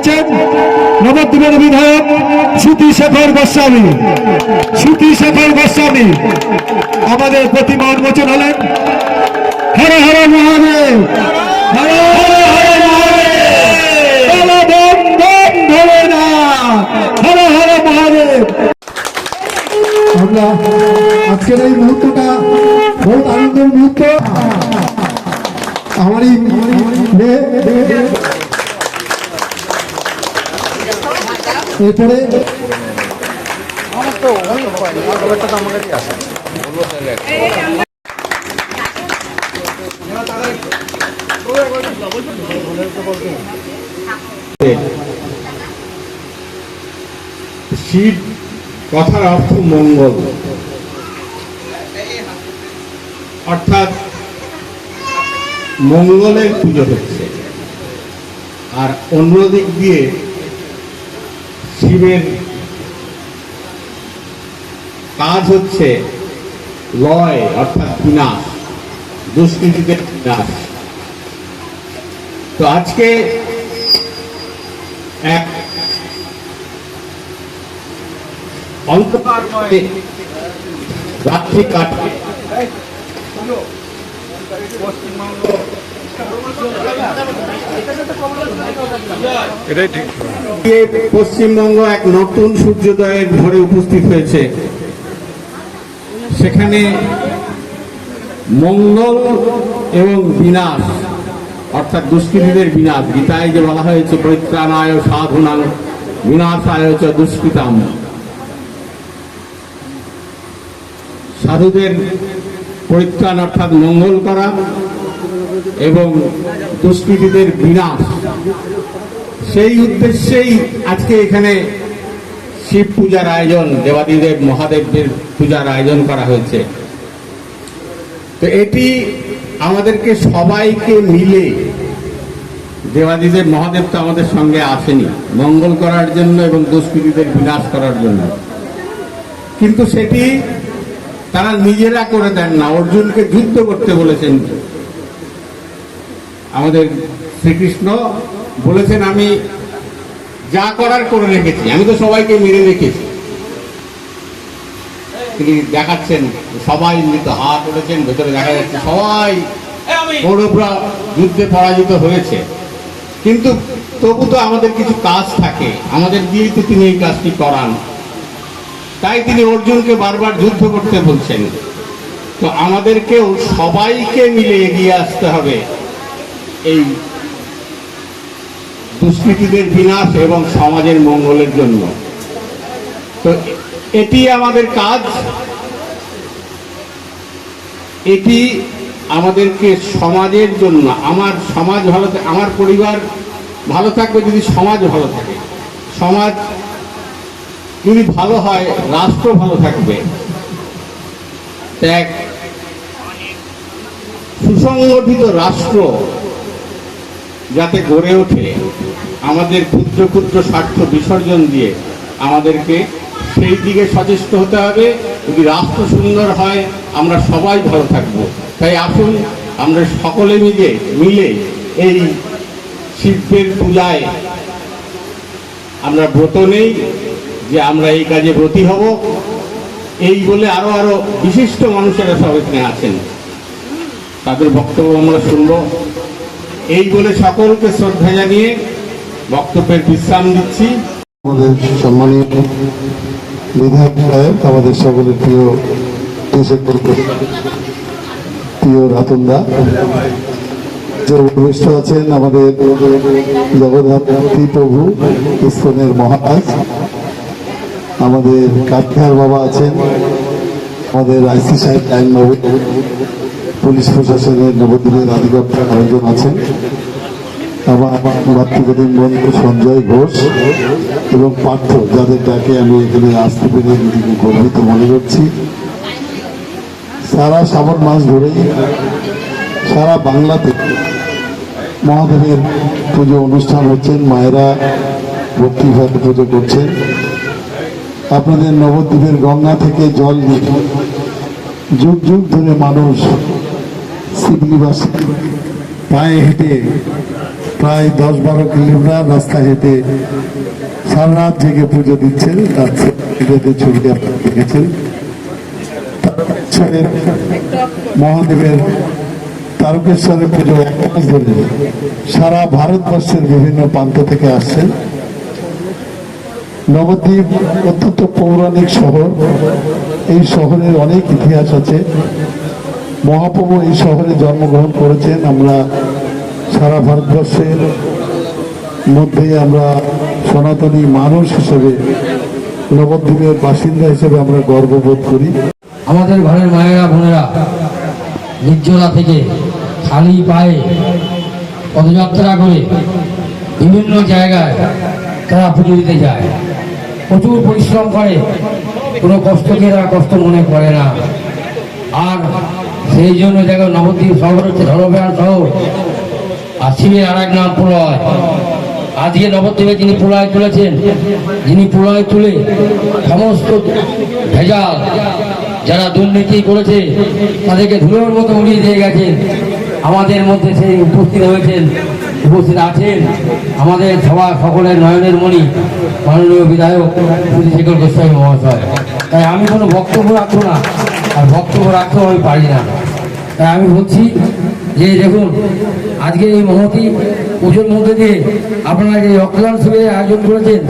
করছেন নবদ্বীপের বিধায়ক শ্রুতি শেখর গোস্বামী। শ্রুতি শেখর গোস্বামী আমাদের প্রতিমা উন্মোচন হলেন। হর হর মহাদেব, হর হর মহাদেব। আমরা আজকের এই মুহূর্তটা বহুত আনন্দের মুহূর্ত। আমারই এরপরে শিব কথার অর্থ মঙ্গল, অর্থাৎ মঙ্গলের পুজো হচ্ছে। আর অন্যদিক দিয়ে শিবের কাজ হচ্ছে লয়, অর্থাৎ বিনাশ, দুষ্কৃতীদের বিনাশ। তো আজকে এক অন্ধকারময় রাত্রি কাটবে পশ্চিমবঙ্গ এক নতুন সূর্যোদয়ের ঘরে উপস্থিত হয়েছে। সেখানে মঙ্গল এবং বিনাশ, অর্থাৎ দুষ্কৃতীদের বিনাশ, গীতায় যে বলা হয়েছে পরিত্রাণায় সাধুনাং বিনাশায় চ দুষ্কৃতাম, সাধুদের পরিত্রাণ অর্থাৎ মঙ্গল করা এবং দুষ্কৃতীদের বিনাশ, সেই উদ্দেশ্যেই আজকে এখানে শিব পূজার আয়োজন, দেবাদিদেব মহাদেবদের পূজার আয়োজন করা হয়েছে। তো এটি আমাদেরকে সবাইকে মিলে, দেবাদিদেব মহাদেব তো আমাদের সঙ্গে আসেনি মঙ্গল করার জন্য এবং দুষ্কৃতীদের বিনাশ করার জন্য, কিন্তু সেটি তারা নিজেরা করে দেন না। অর্জুনকে যুদ্ধ করতে বলেছেন আমাদের শ্রীকৃষ্ণ, বলেছেন আমি যা করার করে রেখেছি, আমি তো সবাইকে মেরে রেখেছি। তিনি দেখাচ্ছেন সবাই মৃত, হাত করেছেন, ভেতরে দেখা যাচ্ছে সবাই কৌরবরা যুদ্ধে পরাজিত হয়েছে। কিন্তু তবু তো আমাদের কিছু কাজ থাকে, আমাদের দিয়েই তো তিনি এই কাজটি করান। তাই তিনি অর্জুনকে বারবার যুদ্ধ করতে বলছেন। তো আমাদেরকেও সবাইকে মিলে এগিয়ে আসতে হবে এই দুষ্কৃতীদের বিনাশ এবং সমাজের মঙ্গলের জন্য। তো এটি আমাদের কাজ, এটি আমাদেরকে সমাজের জন্য, আমার সমাজ ভালো, আমার পরিবার ভালো থাকবে যদি সমাজ ভালো থাকে, সমাজ যদি ভালো হয় রাষ্ট্র ভালো থাকবে। এক সুসংগঠিত রাষ্ট্র যাতে গড়ে ওঠে, আমাদের ক্ষুদ্র ক্ষুদ্র স্বার্থ বিসর্জন দিয়ে আমাদেরকে সেই দিকে সচেষ্ট হতে হবে। যদি রাষ্ট্র সুন্দর হয় আমরা সবাই ভালো থাকবো। তাই আসুন আমরা সকলে মিলে এই শিবের পূজায় আমরা ব্রত নেই, যে আমরা এই কাজে ব্রতী হব। এই বলে আরো আরো বিশিষ্ট মানুষেরা সব এখানে আছেন, তাদের বক্তব্য আমরা শুনব। এই বলে সকলকে শ্রদ্ধা জানিয়ে বক্তব্যের বিশ্রাম দিচ্ছি। আমাদের সম্মানীয় বিধায়ক সাহেব, আমাদের সকলের প্রিয় দেশের প্রিয় রাতনদা, যে উপবিষ্ট আছেন আমাদের জগদ্ধাত্রী প্রভু ইস্কনের মহারাজ, আমাদের কাঠখার বাবা আছেন, আমাদের আইসি সাহেব আইনবাবু, পুলিশ প্রশাসনের নবদ্বীপের আধিকর্তা আরেকজন আছেন, আমার মাতৃপ্রতিম বন্ধু সঞ্জয় ঘোষ এবং পার্থ, যাদের ডাকে আমি এখানে আসতে পেরে নিজেকে গর্বিত মনে করছি। সারা শ্রাবণ মাস ধরেই সারা বাংলাতে মহাদেবের পুজো অনুষ্ঠান হচ্ছেন, মায়েরা ভক্তিভাবে পুজো করছেন। আপনাদের নবদ্বীপের গঙ্গা থেকে জল নিয়ে যুগ যুগ ধরে মানুষ শিবলিবাসী পায়ে হেঁটে প্রায় 10-12 কিলোমিটার রাস্তা হেঁটে সারা রাত জেগে পুজো দিচ্ছেন। তার ছেলেদের ছবি আপনারা দেখেছেন। তারকেশ্বরের মহাদেবের তারকেশ্বরের পুজো 1 মাস ধরে সারা ভারতবর্ষের বিভিন্ন প্রান্ত থেকে আসছেন। নবদ্বীপ অত্যন্ত পৌরাণিক শহর। এই শহরের অনেক ইতিহাস আছে। মহাপ্রভু এই শহরে জন্মগ্রহণ করেছেন। আমরা সারা ভারতবর্ষের মধ্যে আমরা সনাতনী মানুষ হিসেবে, নবদ্বীপের বাসিন্দা হিসেবে আমরা গর্ববোধ করি। আমাদের ঘরের মায়েরা বোনেরা নির্জলা থেকে খালি পায়ে পদযাত্রা করে বিভিন্ন জায়গায় তারা পুজো দিতে যায়। প্রচুর পরিশ্রম করে, কোনো কষ্টকে তারা কষ্ট মনে করে না। আর সেই জন্য দেখো নবদ্বীপ শহর হচ্ছে ধর্মপ্রাণ শহর, আর শিবের আর এক নাম প্রলয়। আজকে নবদ্বীপে যিনি প্রলয় তুলেছেন, যিনি প্রলয় তুলে সমস্ত ভেজাল যারা দুর্নীতি করেছে তাদেরকে ধুলোর মতো উড়িয়ে দিয়ে গেছেন, আমাদের মধ্যে সেই উপস্থিত হয়েছেন, উপস্থিত আছেন আমাদের সবার সকলের নয়নের মণি মাননীয় বিধায়ক সুধীশেখর গোস্বামী মহাশয়। তাই আমি কোনো বক্তব্য রাখবো না, আর বক্তব্য রাখতেও আমি পারি না। তাই আমি বলছি যে দেখুন, আজকে এই মহতি পুজোর মধ্যে দিয়ে আপনারা যে রক্তদান শিবিরের আয়োজন করেছেন,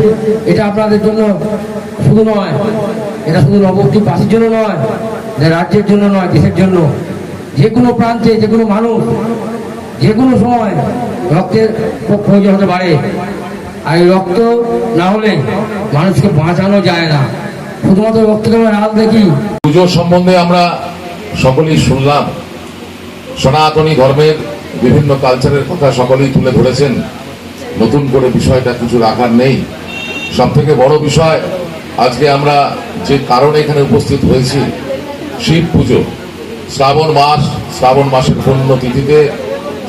এটা আপনাদের জন্য শুধু নয়, এটা শুধু নবদ্বীপবাসীর জন্য নয়, রাজ্যের জন্য নয়, দেশের জন্য। যে কোনো প্রান্তে যে কোনো মানুষ যে কোনো সময় রক্তের প্রয়োজন হতে পারে, আর এই রক্ত না হলে মানুষকে বাঁচানো যায় না। শুধুমাত্র রক্তকে আমরা রাত দেখি। পুজো সম্বন্ধে আমরা সকলেই শুনলাম। সনাতনী ধর্মের বিভিন্ন কালচারের কথা সকলেই তুলে ধরেছেন। নতুন করে বিষয়টা কিছু রাখার নেই। সব থেকে বড় বিষয়, আজকে আমরা যে কারণে এখানে উপস্থিত হয়েছি, শিব পুজো। শ্রাবণ মাসের পূর্ণ তিথিতে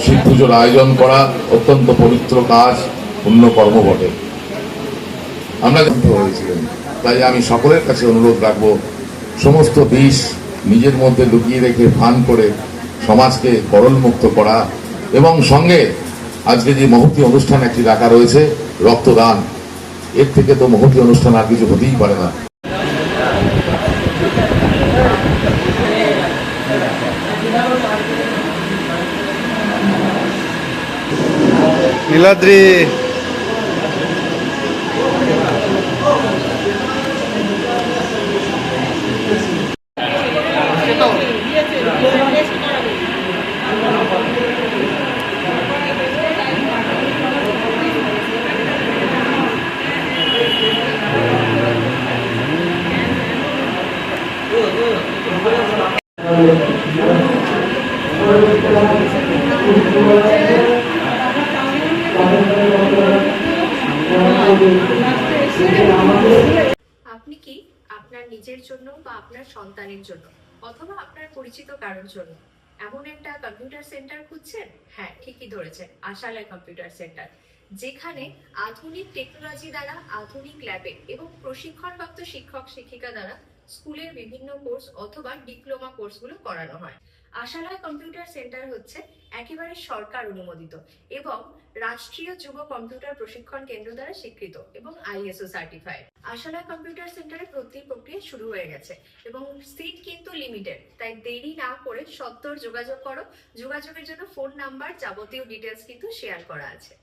শিব পুজোর আয়োজন করা অত্যন্ত পবিত্র কাজ, পুণ্য কর্ম বটে। আমরা হয়েছিলেন, তাই আমি সকলের কাছে অনুরোধ রাখবো, সমস্ত বিষ নিজের মধ্যে লুকিয়ে রেখে ভান করে সমাজকে করলমুক্ত করা, এবং সঙ্গে আজকে যে মহতী অনুষ্ঠান একটি রাখা রয়েছে রক্তদান, এর থেকে তো মহতী অনুষ্ঠান আর কিছু হতেই পারে না। নীলাদ্রি আপনি কি আপনার নিজের জন্য বা আপনার সন্তানের জন্য অথবা আপনার পরিচিত কারোর জন্য এমন একটা কম্পিউটার সেন্টার খুঁজছেন? হ্যাঁ, ঠিকই ধরেছেন, আশালয় কম্পিউটার সেন্টার, যেখানে আধুনিক টেকনোলজি দ্বারা আধুনিক ল্যাবে এবং প্রশিক্ষণপ্রাপ্ত শিক্ষক শিক্ষিকা দ্বারা স্কুলের বিভিন্ন কোর্স অথবা ডিপ্লোমা কোর্সগুলো করানো হয়। আশালয় কম্পিউটার সেন্টার হচ্ছে একেবারে সরকার অনুমোদিত এবং রাষ্ট্রীয় যুব কম্পিউটার প্রশিক্ষণ কেন্দ্র দ্বারা স্বীকৃত এবং ISO সার্টিফাইড। আশালয় কম্পিউটার সেন্টারে ভর্তির প্রক্রিয়া শুরু হয়ে গেছে এবং সিট কিন্তু লিমিটেড, তাই দেরি না করে সত্বর যোগাযোগ করো। যোগাযোগের জন্য ফোন নাম্বার, যাবতীয় ডিটেলস কিন্তু শেয়ার করা আছে।